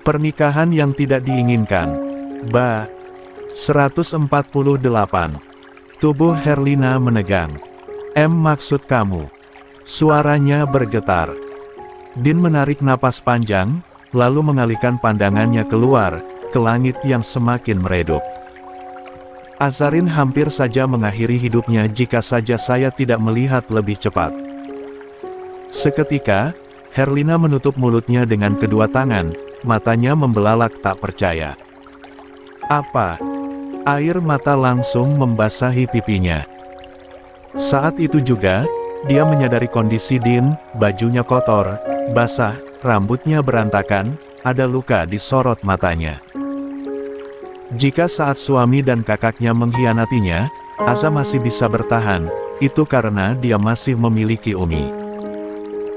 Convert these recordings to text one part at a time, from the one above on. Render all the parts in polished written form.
Pernikahan yang tidak diinginkan. Ba. 148. Tubuh Herlina menegang. Maksud kamu? Suaranya bergetar. Din menarik napas panjang, lalu mengalihkan pandangannya keluar, ke langit yang semakin meredup. Azarin hampir saja mengakhiri hidupnya jika saja saya tidak melihat lebih cepat. Seketika, Herlina menutup mulutnya dengan kedua tangan, matanya membelalak tak percaya. Apa? Air mata langsung membasahi pipinya. Saat itu juga, dia menyadari kondisi Din, bajunya kotor, basah, rambutnya berantakan, ada luka di sorot matanya. Jika saat suami dan kakaknya mengkhianatinya, Aza masih bisa bertahan, itu karena dia masih memiliki Umi.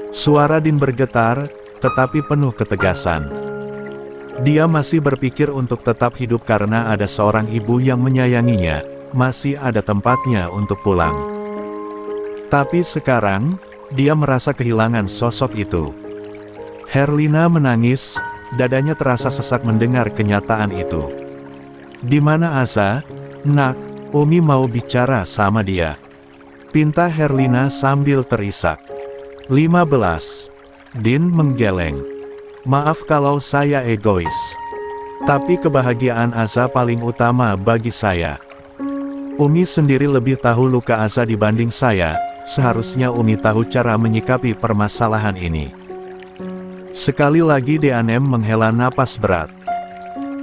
Suara Din bergetar, tetapi penuh ketegasan. Dia masih berpikir untuk tetap hidup karena ada seorang ibu yang menyayanginya, masih ada tempatnya untuk pulang. Tapi sekarang, dia merasa kehilangan sosok itu. Herlina menangis, dadanya terasa sesak mendengar kenyataan itu. Di mana Aza? Nak, Umi mau bicara sama dia. Pinta Herlina sambil terisak. 15. Din menggeleng. Maaf kalau saya egois. Tapi kebahagiaan Aza paling utama bagi saya. Umi sendiri lebih tahu luka Aza dibanding saya, seharusnya Umi tahu cara menyikapi permasalahan ini. Sekali lagi Deanem menghela napas berat.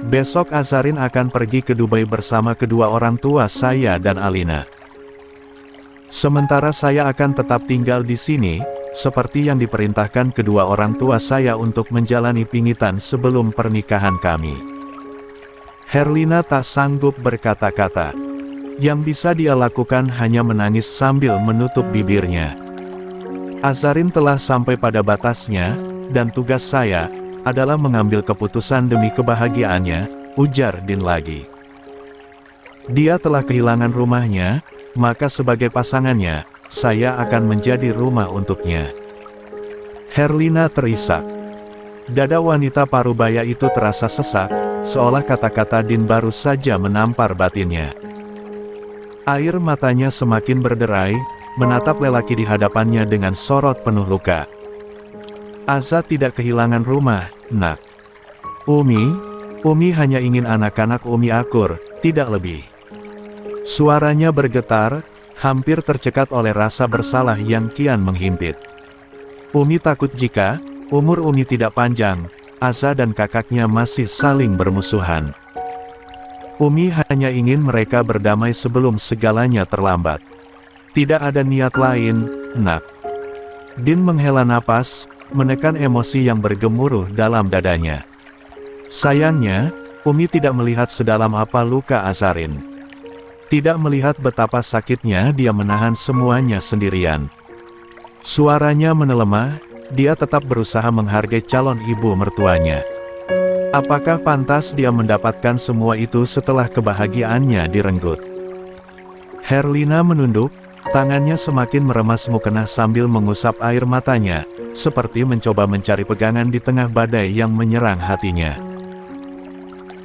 Besok Azarin akan pergi ke Dubai bersama kedua orang tua saya dan Alina. Sementara saya akan tetap tinggal di sini, seperti yang diperintahkan kedua orang tua saya untuk menjalani pingitan sebelum pernikahan kami. Herlina tak sanggup berkata-kata. Yang bisa dia lakukan hanya menangis sambil menutup bibirnya. Azarin telah sampai pada batasnya, dan tugas saya adalah mengambil keputusan demi kebahagiaannya, ujar Din lagi. Dia telah kehilangan rumahnya, maka sebagai pasangannya, saya akan menjadi rumah untuknya. Herlina terisak. Dada wanita parubaya itu terasa sesak, seolah kata-kata Din baru saja menampar batinnya. Air matanya semakin berderai, menatap lelaki di hadapannya dengan sorot penuh luka. Aza tidak kehilangan rumah, nak. Umi hanya ingin anak-anak Umi akur, tidak lebih. Suaranya bergetar, hampir tercekat oleh rasa bersalah yang kian menghimpit. Umi takut jika umur Umi tidak panjang, Aza dan kakaknya masih saling bermusuhan. Umi hanya ingin mereka berdamai sebelum segalanya terlambat. Tidak ada niat lain, nak. Din menghela napas, menekan emosi yang bergemuruh dalam dadanya. Sayangnya, Umi tidak melihat sedalam apa luka Azarin. Tidak melihat betapa sakitnya dia menahan semuanya sendirian. Suaranya menelemah, dia tetap berusaha menghargai calon ibu mertuanya. Apakah pantas dia mendapatkan semua itu setelah kebahagiaannya direnggut? Herlina menunduk, tangannya semakin meremas mukena sambil mengusap air matanya, seperti mencoba mencari pegangan di tengah badai yang menyerang hatinya.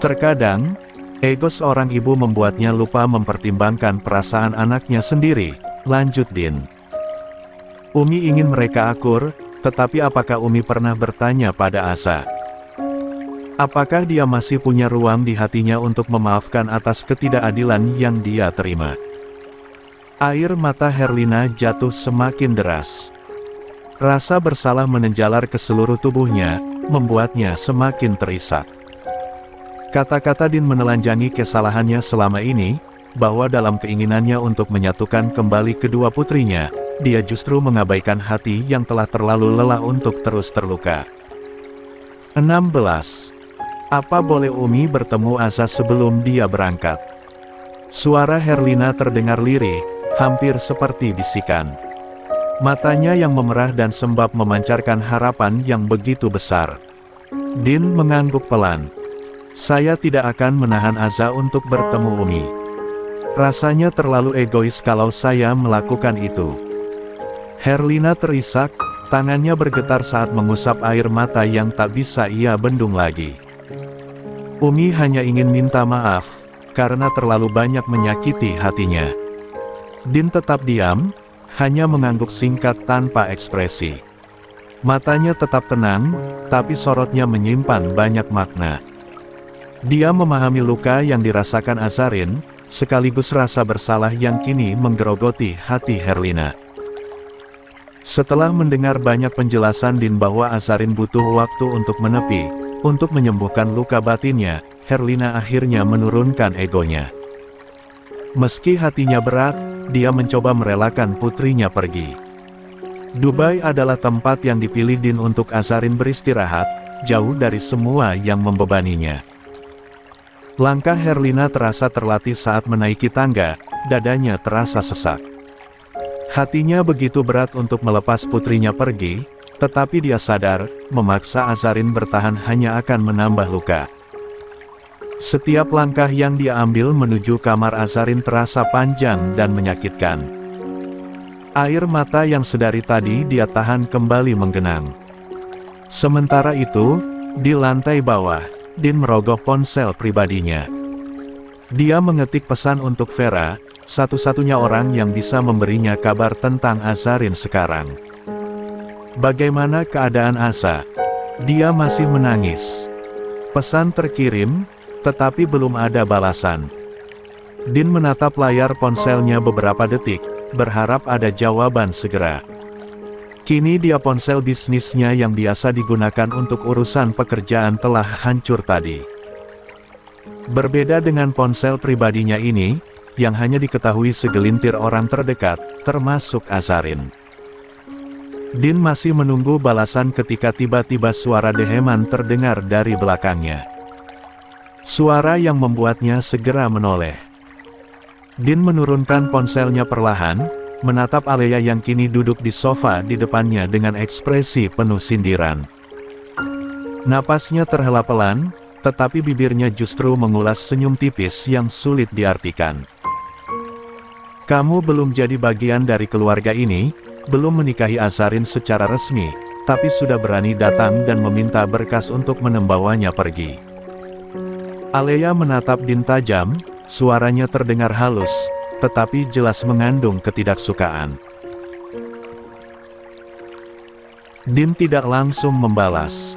Terkadang, ego seorang ibu membuatnya lupa mempertimbangkan perasaan anaknya sendiri, lanjut Din. Umi ingin mereka akur, tetapi apakah Umi pernah bertanya pada Aza? Apakah dia masih punya ruang di hatinya untuk memaafkan atas ketidakadilan yang dia terima? Air mata Herlina jatuh semakin deras. Rasa bersalah menenjalar ke seluruh tubuhnya, membuatnya semakin terisak. Kata-kata Din menelanjangi kesalahannya selama ini, bahwa dalam keinginannya untuk menyatukan kembali kedua putrinya, dia justru mengabaikan hati yang telah terlalu lelah untuk terus terluka. 16. Apa boleh Umi bertemu Aza sebelum dia berangkat? Suara Herlina terdengar lirih, hampir seperti bisikan. Matanya yang memerah dan sembab memancarkan harapan yang begitu besar. Din mengangguk pelan. Saya tidak akan menahan Aza untuk bertemu Umi. Rasanya terlalu egois kalau saya melakukan itu. Herlina terisak, tangannya bergetar saat mengusap air mata yang tak bisa ia bendung lagi. Umi hanya ingin minta maaf, karena terlalu banyak menyakiti hatinya. Din tetap diam, hanya mengangguk singkat tanpa ekspresi. Matanya tetap tenang, tapi sorotnya menyimpan banyak makna. Dia memahami luka yang dirasakan Azarin, sekaligus rasa bersalah yang kini menggerogoti hati Herlina. Setelah mendengar banyak penjelasan Din bahwa Azarin butuh waktu untuk menepi, untuk menyembuhkan luka batinnya, Herlina akhirnya menurunkan egonya. Meski hatinya berat, dia mencoba merelakan putrinya pergi. Dubai adalah tempat yang dipilih Din untuk Azarin beristirahat, jauh dari semua yang membebaninya. Langkah Herlina terasa terlatih saat menaiki tangga, dadanya terasa sesak. Hatinya begitu berat untuk melepas putrinya pergi, tetapi dia sadar, memaksa Azarin bertahan hanya akan menambah luka. Setiap langkah yang dia ambil menuju kamar Azarin terasa panjang dan menyakitkan. Air mata yang sedari tadi dia tahan kembali menggenang. Sementara itu, di lantai bawah, Din merogoh ponsel pribadinya. Dia mengetik pesan untuk Vera, satu-satunya orang yang bisa memberinya kabar tentang Azarin sekarang. Bagaimana keadaan Asa? Dia masih menangis. Pesan terkirim, tetapi belum ada balasan. Din menatap layar ponselnya beberapa detik, berharap ada jawaban segera. Kini dia ponsel bisnisnya yang biasa digunakan untuk urusan pekerjaan telah hancur tadi. Berbeda dengan ponsel pribadinya ini, yang hanya diketahui segelintir orang terdekat, termasuk Azarin. Din masih menunggu balasan ketika tiba-tiba suara deheman terdengar dari belakangnya. Suara yang membuatnya segera menoleh. Din menurunkan ponselnya perlahan, menatap Alea yang kini duduk di sofa di depannya dengan ekspresi penuh sindiran. Napasnya terhela pelan, tetapi bibirnya justru mengulas senyum tipis yang sulit diartikan. Kamu belum jadi bagian dari keluarga ini, belum menikahi Azarin secara resmi, tapi sudah berani datang dan meminta berkas untuk membawanya pergi. Alea menatap Din tajam, suaranya terdengar halus, tetapi jelas mengandung ketidaksukaan. Din tidak langsung membalas.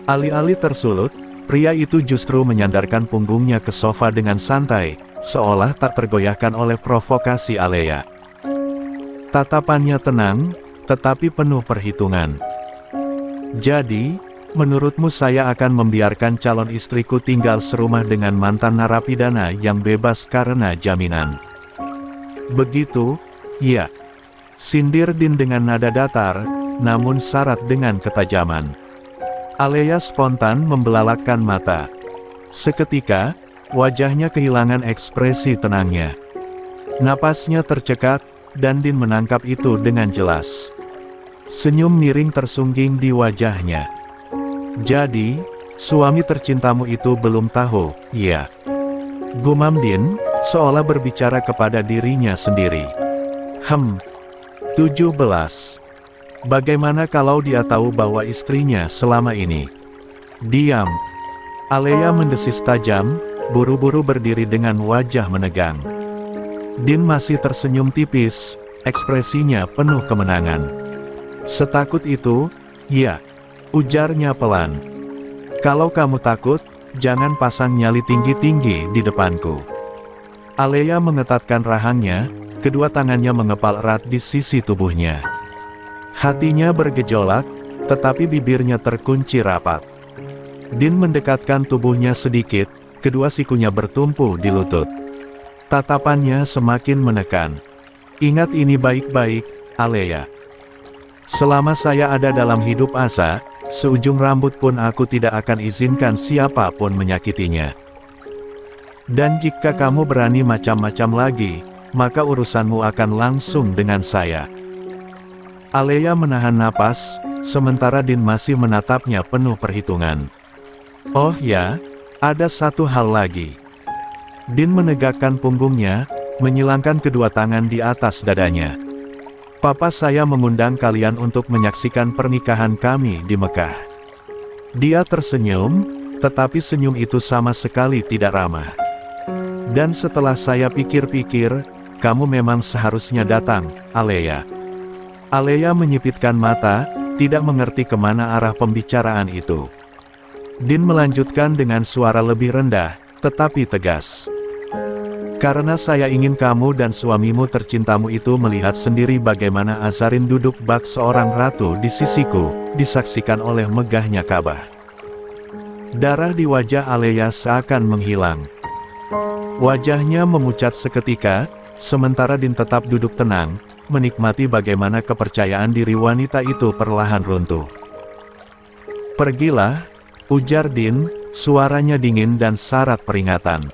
Alih-alih tersulut, pria itu justru menyandarkan punggungnya ke sofa dengan santai, seolah tak tergoyahkan oleh provokasi Alea. Tatapannya tenang, tetapi penuh perhitungan. Jadi, menurutmu saya akan membiarkan calon istriku tinggal serumah dengan mantan narapidana yang bebas karena jaminan? Begitu, ya. Sindir Din dengan nada datar, namun syarat dengan ketajaman. Alea spontan membelalakkan mata. Seketika, wajahnya kehilangan ekspresi tenangnya. Napasnya tercekat, dan Din menangkap itu dengan jelas. Senyum miring tersungging di wajahnya. Jadi, suami tercintamu itu belum tahu, ya? Gumam Din, seolah berbicara kepada dirinya sendiri. 17. Bagaimana kalau dia tahu bahwa istrinya selama ini? Diam. Alea mendesis tajam, buru-buru berdiri dengan wajah menegang. Din masih tersenyum tipis, ekspresinya penuh kemenangan. Setakut itu, ya, ujarnya pelan. Kalau kamu takut, jangan pasang nyali tinggi-tinggi di depanku. Alea mengetatkan rahangnya, kedua tangannya mengepal erat di sisi tubuhnya. Hatinya bergejolak, tetapi bibirnya terkunci rapat. Din mendekatkan tubuhnya sedikit, kedua sikunya bertumpu di lutut. Tatapannya semakin menekan. Ingat ini baik-baik, Alea. Selama saya ada dalam hidup Asa, seujung rambut pun aku tidak akan izinkan siapapun menyakitinya. Dan jika kamu berani macam-macam lagi, maka urusanmu akan langsung dengan saya. Alea menahan napas, sementara Din masih menatapnya penuh perhitungan. Oh ya, ada satu hal lagi. Din menegakkan punggungnya, menyilangkan kedua tangan di atas dadanya. Papa saya mengundang kalian untuk menyaksikan pernikahan kami di Mekah. Dia tersenyum, Tetapi senyum itu sama sekali tidak ramah. Dan setelah saya pikir-pikir, kamu memang seharusnya datang, Alea. Alea menyipitkan mata, tidak mengerti kemana arah pembicaraan itu. Dean melanjutkan dengan suara lebih rendah, tetapi tegas. Karena saya ingin kamu dan suamimu tercintamu itu melihat sendiri bagaimana Azarin duduk bak seorang ratu di sisiku, disaksikan oleh megahnya Ka'bah. Darah di wajah Alea seakan menghilang. Wajahnya memucat seketika, sementara Dean tetap duduk tenang, menikmati bagaimana kepercayaan diri wanita itu perlahan runtuh. Pergilah, ujar Dean, suaranya dingin dan syarat peringatan.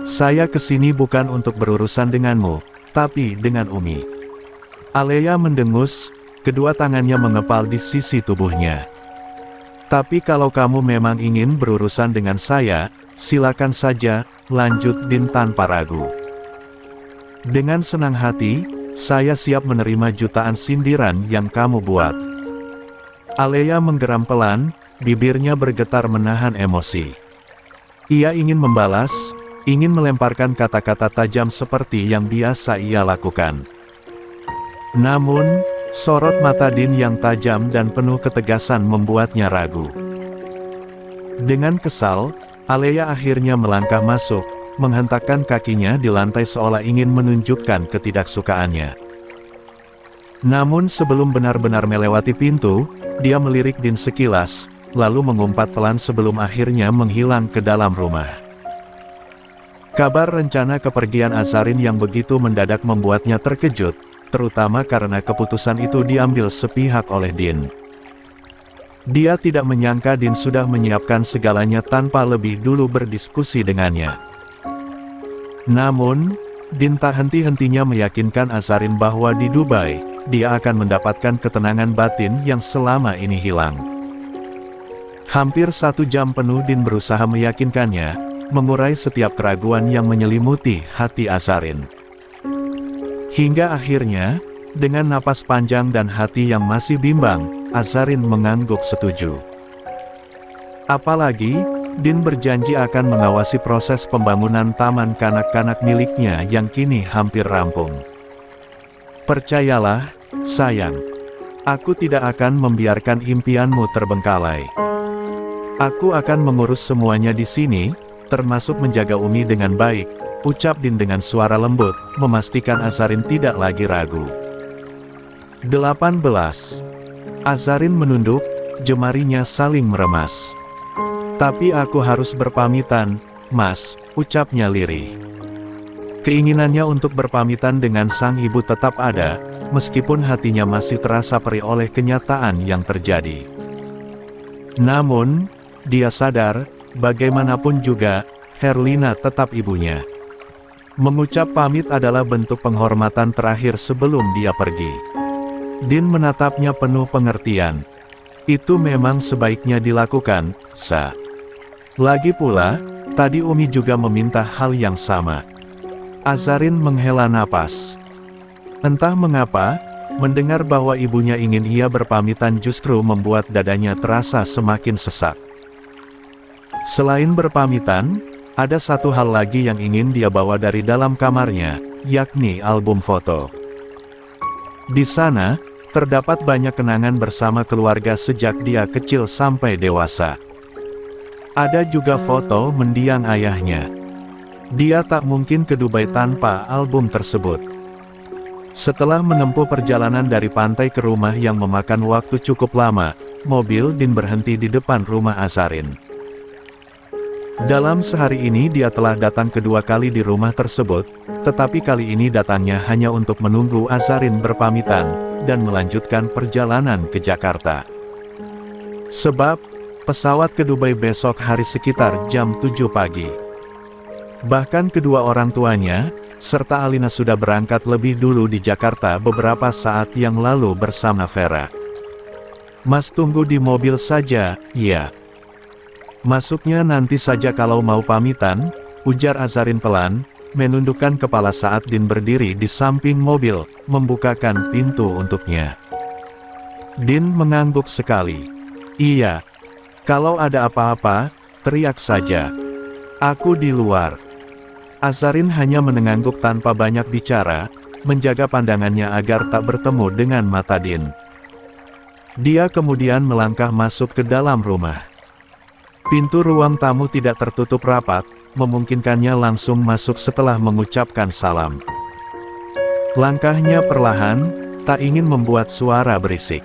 Saya kesini bukan untuk berurusan denganmu, tapi dengan Umi. Alea mendengus, kedua tangannya mengepal di sisi tubuhnya. Tapi kalau kamu memang ingin berurusan dengan saya, silakan saja, lanjut Dean tanpa ragu. Dengan senang hati, saya siap menerima jutaan sindiran yang kamu buat. Alea menggeram pelan, bibirnya bergetar menahan emosi. Ia ingin membalas, ingin melemparkan kata-kata tajam seperti yang biasa ia lakukan. Namun, sorot mata Dean yang tajam dan penuh ketegasan membuatnya ragu. Dengan kesal, Alea akhirnya melangkah masuk, menghentakkan kakinya di lantai seolah ingin menunjukkan ketidaksukaannya. Namun sebelum benar-benar melewati pintu, dia melirik Dean sekilas, lalu mengumpat pelan sebelum akhirnya menghilang ke dalam rumah. Kabar rencana kepergian Azarin yang begitu mendadak membuatnya terkejut, terutama karena keputusan itu diambil sepihak oleh Dean. Dia tidak menyangka Dean sudah menyiapkan segalanya tanpa lebih dulu berdiskusi dengannya. Namun, Dean tak henti-hentinya meyakinkan Azarin bahwa di Dubai, dia akan mendapatkan ketenangan batin yang selama ini hilang. Hampir 1 jam penuh Dean berusaha meyakinkannya, mengurai setiap keraguan yang menyelimuti hati Azarin. Hingga akhirnya, dengan napas panjang dan hati yang masih bimbang, Azarin mengangguk setuju. Apalagi, Dean berjanji akan mengawasi proses pembangunan taman kanak-kanak miliknya yang kini hampir rampung. Percayalah, sayang. Aku tidak akan membiarkan impianmu terbengkalai. Aku akan mengurus semuanya di sini, termasuk menjaga Umi dengan baik, ucap Dean dengan suara lembut, memastikan Azarin tidak lagi ragu. 18. Azarin menunduk, jemarinya saling meremas. Tapi aku harus berpamitan, Mas, ucapnya lirih. Keinginannya untuk berpamitan dengan sang ibu tetap ada, meskipun hatinya masih terasa perih oleh kenyataan yang terjadi. Namun, dia sadar, bagaimanapun juga, Herlina tetap ibunya. Mengucap pamit adalah bentuk penghormatan terakhir sebelum dia pergi. Dean menatapnya penuh pengertian. Itu memang sebaiknya dilakukan, Sa. Lagi pula, tadi Umi juga meminta hal yang sama. Azarin menghela napas. Entah mengapa, mendengar bahwa ibunya ingin ia berpamitan justru membuat dadanya terasa semakin sesak. Selain berpamitan, ada satu hal lagi yang ingin dia bawa dari dalam kamarnya, yakni album foto. Di sana, terdapat banyak kenangan bersama keluarga sejak dia kecil sampai dewasa. Ada juga foto mendiang ayahnya. Dia tak mungkin ke Dubai tanpa album tersebut. Setelah menempuh perjalanan dari pantai ke rumah yang memakan waktu cukup lama, mobil Dean berhenti di depan rumah Azarin. Dalam sehari ini dia telah datang kedua kali di rumah tersebut, tetapi kali ini datangnya hanya untuk menunggu Azarin berpamitan, dan melanjutkan perjalanan ke Jakarta. Sebab, pesawat ke Dubai besok hari sekitar jam 7 pagi. Bahkan kedua orang tuanya, serta Alina sudah berangkat lebih dulu di Jakarta beberapa saat yang lalu bersama Vera. Mas tunggu di mobil saja, ya. Masuknya nanti saja kalau mau pamitan, ujar Azarin pelan, menundukkan kepala saat Dean berdiri di samping mobil, membukakan pintu untuknya. Dean mengangguk sekali. Iya. Kalau ada apa-apa, teriak saja. Aku di luar. Azarin hanya menengangguk tanpa banyak bicara, menjaga pandangannya agar tak bertemu dengan mata Din. Dia kemudian melangkah masuk ke dalam rumah. Pintu ruang tamu tidak tertutup rapat, memungkinkannya langsung masuk setelah mengucapkan salam. Langkahnya perlahan, tak ingin membuat suara berisik.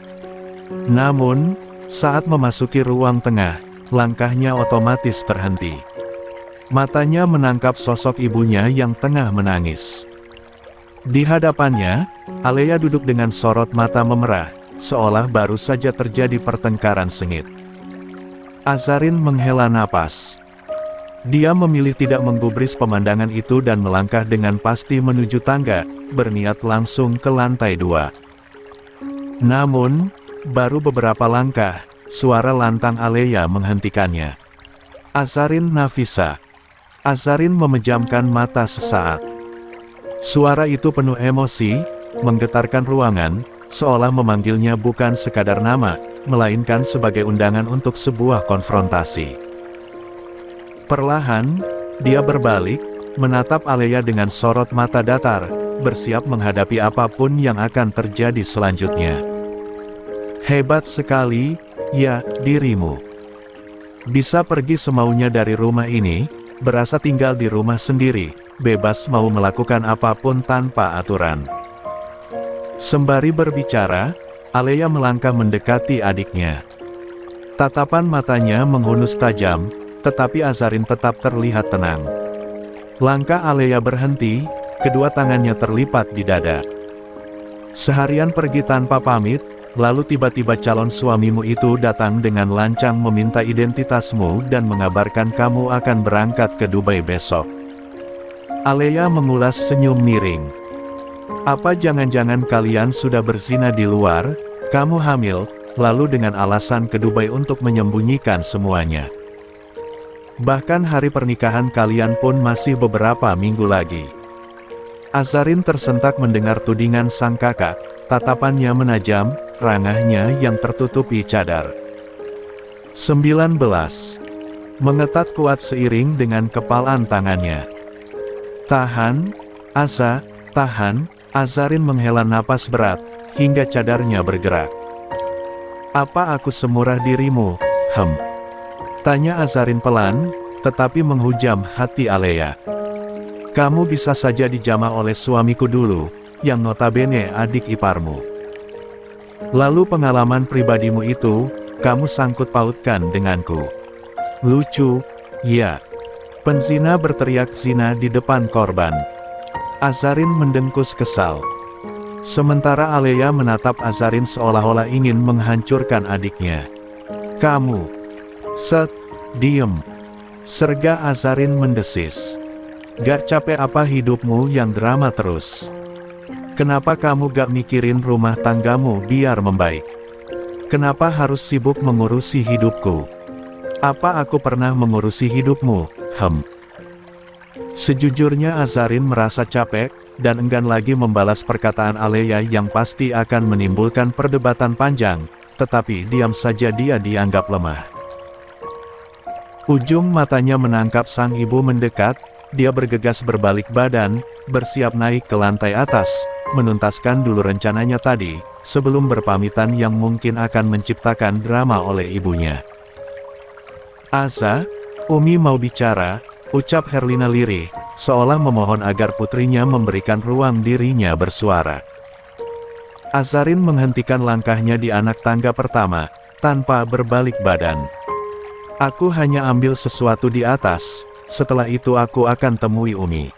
Namun, saat memasuki ruang tengah, langkahnya otomatis terhenti. Matanya menangkap sosok ibunya yang tengah menangis. Di hadapannya, Alea duduk dengan sorot mata memerah, seolah baru saja terjadi pertengkaran sengit. Azarin menghela napas. Dia memilih tidak menggubris pemandangan itu dan melangkah dengan pasti menuju tangga, berniat langsung ke lantai 2. Namun, baru beberapa langkah, suara lantang Alea menghentikannya. Azarin Nafisa. Azarin memejamkan mata sesaat. Suara itu penuh emosi, menggetarkan ruangan, seolah memanggilnya bukan sekadar nama, melainkan sebagai undangan untuk sebuah konfrontasi. Perlahan, dia berbalik, menatap Alea dengan sorot mata datar, bersiap menghadapi apapun yang akan terjadi selanjutnya. Hebat sekali, ya, dirimu. Bisa pergi semaunya dari rumah ini, berasa tinggal di rumah sendiri, bebas mau melakukan apapun tanpa aturan. Sembari berbicara, Alea melangkah mendekati adiknya. Tatapan matanya menghunus tajam, tetapi Azarin tetap terlihat tenang. Langkah Alea berhenti, kedua tangannya terlipat di dada. Seharian pergi tanpa pamit, lalu tiba-tiba calon suamimu itu datang dengan lancang meminta identitasmu dan mengabarkan kamu akan berangkat ke Dubai besok. Alea mengulas senyum miring. Apa jangan-jangan kalian sudah berzina di luar, kamu hamil, lalu dengan alasan ke Dubai untuk menyembunyikan semuanya. Bahkan hari pernikahan kalian pun masih beberapa minggu lagi. Azarin tersentak mendengar tudingan sang kakak, tatapannya menajam, rangahnya yang tertutupi cadar. 19. Mengetat kuat seiring dengan kepalan tangannya. Tahan, Asa, tahan. Azarin menghela napas berat, hingga cadarnya bergerak. Apa aku semurah dirimu, Tanya Azarin pelan, tetapi menghujam hati Alea. Kamu bisa saja dijamah oleh suamiku dulu, yang notabene adik iparmu. Lalu pengalaman pribadimu itu, kamu sangkut pautkan denganku. Lucu, ya. Penzina berteriak zina di depan korban. Azarin mendengkus kesal. Sementara Alea menatap Azarin seolah-olah ingin menghancurkan adiknya. Kamu. Diem. Serga Azarin mendesis. Gak capek apa hidupmu yang drama terus? Kenapa kamu gak mikirin rumah tanggamu biar membaik? Kenapa harus sibuk mengurusi hidupku? Apa aku pernah mengurusi hidupmu, Sejujurnya Azarin merasa capek, dan enggan lagi membalas perkataan Alea yang pasti akan menimbulkan perdebatan panjang, tetapi diam saja dia dianggap lemah. Ujung matanya menangkap sang ibu mendekat, dia bergegas berbalik badan, bersiap naik ke lantai atas, menuntaskan dulu rencananya tadi, sebelum berpamitan yang mungkin akan menciptakan drama oleh ibunya. Asa, Umi mau bicara, ucap Herlina lirih, seolah memohon agar putrinya memberikan ruang dirinya bersuara. Azarin menghentikan langkahnya di anak tangga pertama, tanpa berbalik badan. Aku hanya ambil sesuatu di atas, setelah itu aku akan temui Umi.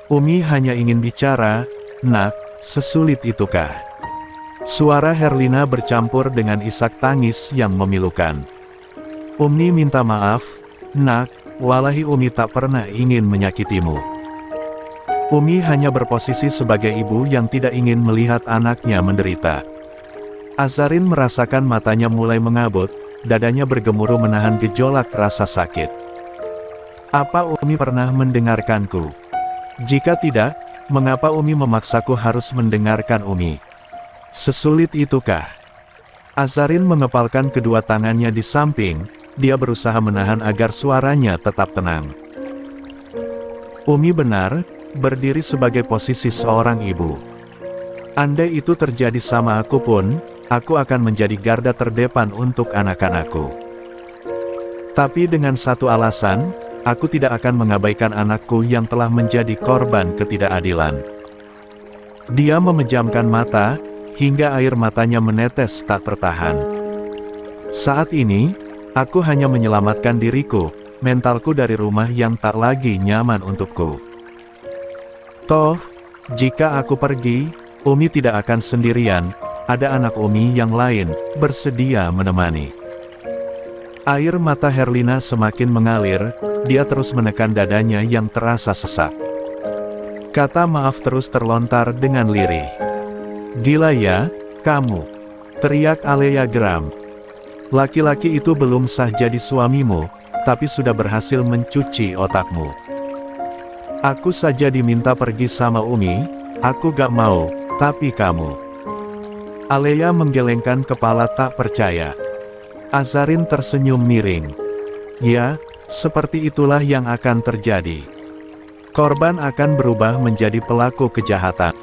Umi hanya ingin bicara, nak, sesulit itukah? Suara Herlina bercampur dengan isak tangis yang memilukan. Umi minta maaf, nak, walahi Umi tak pernah ingin menyakitimu. Umi hanya berposisi sebagai ibu yang tidak ingin melihat anaknya menderita. Azarin merasakan matanya mulai mengabut, dadanya bergemuruh menahan gejolak rasa sakit. Apa Umi pernah mendengarkanku? Jika tidak, mengapa Umi memaksaku harus mendengarkan Umi? Sesulit itukah? Azarin mengepalkan kedua tangannya di samping, dia berusaha menahan agar suaranya tetap tenang. Umi benar, berdiri sebagai posisi seorang ibu. Andai itu terjadi sama aku pun, aku akan menjadi garda terdepan untuk anak-anakku. Tapi dengan satu alasan, aku tidak akan mengabaikan anakku yang telah menjadi korban ketidakadilan. Dia memejamkan mata, hingga air matanya menetes tak tertahan. Saat ini, aku hanya menyelamatkan diriku, mentalku dari rumah yang tak lagi nyaman untukku. Toh, jika aku pergi, Umi tidak akan sendirian, ada anak Umi yang lain, bersedia menemani. Air mata Herlina semakin mengalir, dia terus menekan dadanya yang terasa sesak. Kata maaf terus terlontar dengan lirih. Gila ya, kamu, teriak Alea geram. Laki-laki itu belum sah jadi suamimu, tapi sudah berhasil mencuci otakmu. Aku saja diminta pergi sama Umi, aku gak mau, tapi kamu. Alea menggelengkan kepala tak percaya. Azarin tersenyum miring. Ya, seperti itulah yang akan terjadi. Korban akan berubah menjadi pelaku kejahatan.